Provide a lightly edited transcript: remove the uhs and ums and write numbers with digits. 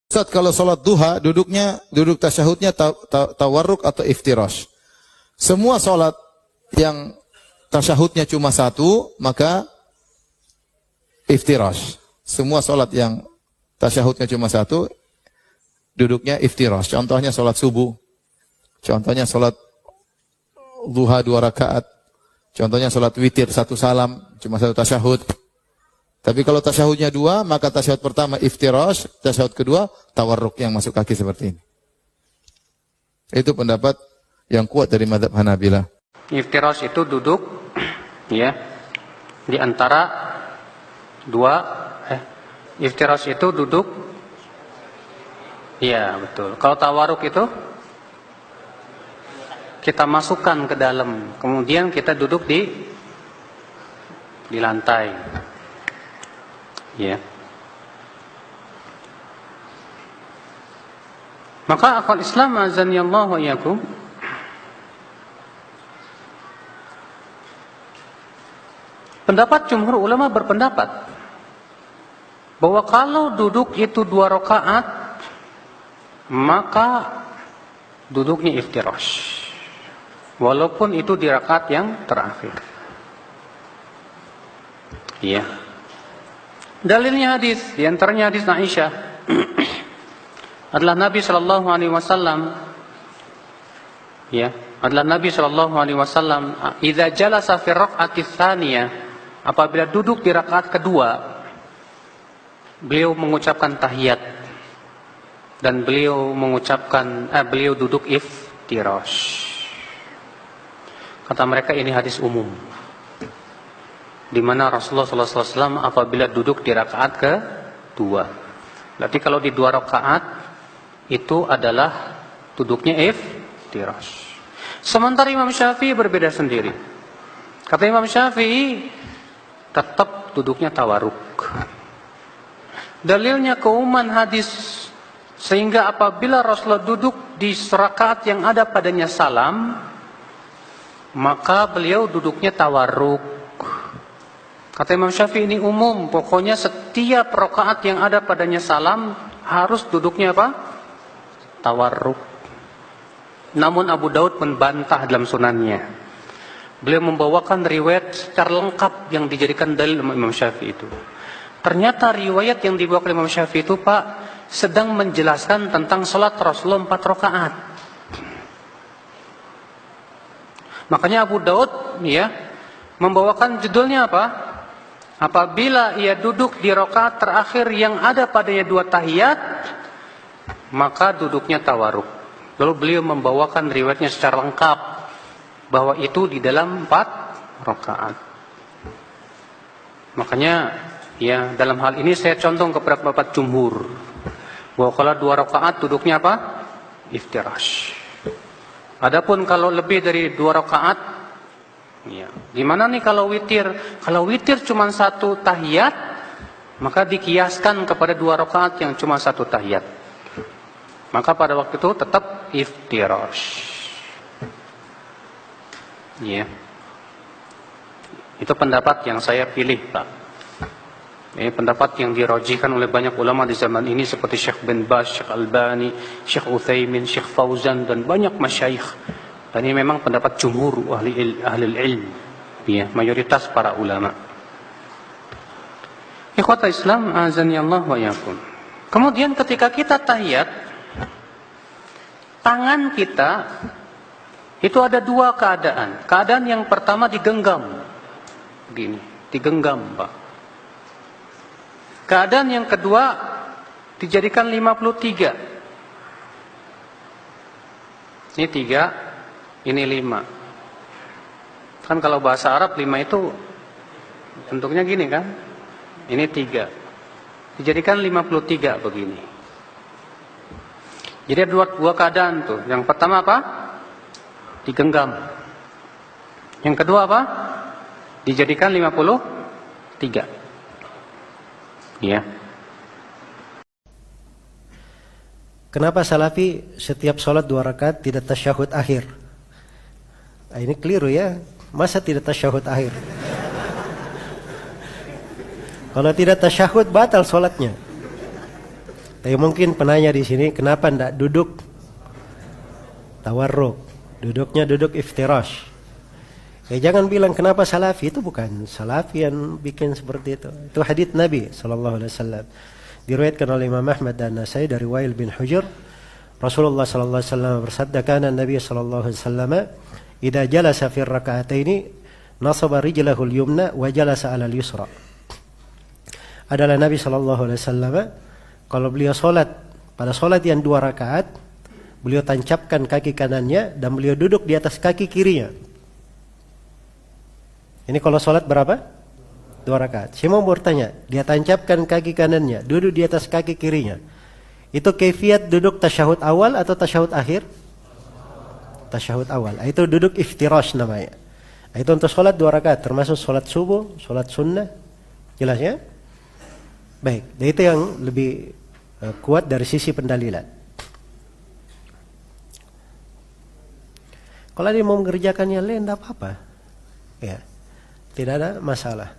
Ustaz, kalau sholat duha, duduk tasyahudnya tawarruk atau iftirash. Semua sholat yang tasyahudnya cuma satu, maka iftirash. Semua sholat yang tasyahudnya cuma satu, duduknya iftirash. Contohnya sholat subuh. Contohnya sholat duha 2 rakaat. Contohnya sholat witir 1 salam, cuma 1 tasyahud. Tapi kalau tasyahudnya 2, maka tasyahud pertama iftirash, tasyahud kedua tawarruk yang masuk kaki seperti ini. Itu pendapat yang kuat dari mazhab Hanabilah. Iftirash itu duduk ya di antara iftirash itu duduk ya betul. Kalau tawarruk itu kita masukkan ke dalam, kemudian kita duduk di lantai. Ya. Maka akal Islam azanillahu wa iyyakum, pendapat jumhur ulama berpendapat bahwa kalau duduk itu 2 rakaat, maka duduknya iftirash, walaupun itu di rakaat yang terakhir. Iya. Dalilnya hadis, di antaranya hadis Aisyah adalah Nabi sallallahu alaihi wasallam idza jalasa fi raq'ati tsaniyah, apabila duduk di rakaat kedua, beliau mengucapkan tahiyat dan beliau duduk iftirash. Kata mereka ini hadis umum, di mana Rasulullah SAW apabila duduk di rakaat kedua. Berarti kalau di 2 rakaat itu adalah duduknya iftirash. Sementara Imam Syafi'i berbeda sendiri. Kata Imam Syafi'i tetap duduknya tawarruk. Dalilnya keumuman hadis, sehingga apabila Rasulullah duduk di rakaat yang ada padanya salam, maka beliau duduknya tawarruk. Kata Imam Syafi'i ini umum, pokoknya setiap rakaat yang ada padanya salam harus duduknya apa? Tawarruk. Namun Abu Daud membantah dalam sunannya. Beliau membawakan riwayat secara lengkap yang dijadikan dalil Imam Syafi'i itu. Ternyata riwayat yang dibawa oleh Imam Syafi'i itu, Pak, sedang menjelaskan tentang salat Rasulullah 4 rakaat. Makanya Abu Daud ya membawakan judulnya apa? Apabila ia duduk di rakaat terakhir yang ada padanya 2 tahiyat, maka duduknya tawarruk. Lalu beliau membawakan riwayatnya secara lengkap bahwa itu di dalam 4 rakaat. Makanya ya dalam hal ini saya condong kepada pendapat jumhur bahwa kalau 2 rakaat duduknya apa? Iftirash. Adapun kalau lebih dari 2 rakaat, ya, gimana nih kalau witir? Kalau witir cuma 1 tahiyat, maka dikiaskan kepada 2 rakaat yang cuma 1 tahiyat. Maka pada waktu itu tetap iftirash. Ya. Itu pendapat yang saya pilih, Pak. Pendapat yang dirajihkan oleh banyak ulama di zaman ini seperti Syekh bin Baz, Syekh Albani, Syekh Utsaimin, Syekh Fauzan dan banyak masyayikh. Dan ini memang pendapat jumhur ahli ilm, ya, mayoritas para ulama. Ikhwata Islam azanillahu wa iyyakum. Kemudian ketika kita tahiyat, tangan kita itu ada 2 keadaan. Keadaan yang pertama digenggam, begini, digenggam, Pak. Keadaan yang kedua dijadikan 53. Ini 3, ini 5. Kan kalau bahasa Arab 5 itu bentuknya gini kan? Ini 3. Dijadikan 53 begini. Jadi ada 2 keadaan tuh. Yang pertama apa? Digenggam. Yang kedua apa? Dijadikan 53. Ya. Kenapa Salafi setiap sholat 2 rakaat tidak tasyahud akhir? Nah, ini keliru ya. Masa tidak tasyahud akhir? Kalau tidak tasyahud batal sholatnya. Tapi mungkin penanya di sini kenapa tidak duduk tawarruk, duduknya duduk iftirash. Ya jangan bilang kenapa salafi, itu bukan salafi yang bikin seperti itu. Itu hadits Nabi sallallahu alaihi wasallam. Diriwayatkan oleh Imam Ahmad dan Nasai dari Wail bin Hujr. Rasulullah sallallahu alaihi wasallam bersabda, "Kana Nabi sallallahu alaihi wasallam idza jalasa fi rak'ataini nasaba rijlahu al-yumna wa jalasa 'ala al-yusra." Adalah Nabi sallallahu alaihi wasallam kalau beliau salat pada salat yang 2 rakaat, beliau tancapkan kaki kanannya dan beliau duduk di atas kaki kirinya. Ini kalau salat berapa? 2 rakaat. Saya mau bertanya, dia tancapkan kaki kanannya, duduk di atas kaki kirinya. Itu kaifiat duduk tasyahud awal atau tasyahud akhir? Tasyahud awal. Itu duduk iftirash namanya. Itu untuk salat 2 rakaat, termasuk salat subuh, salat sunnah. Jelas ya? Baik, dan itu yang lebih kuat dari sisi pendalilan. Kalau dia mau mengerjakan yang lain, tidak apa-apa. Ya, tidak ada masalah.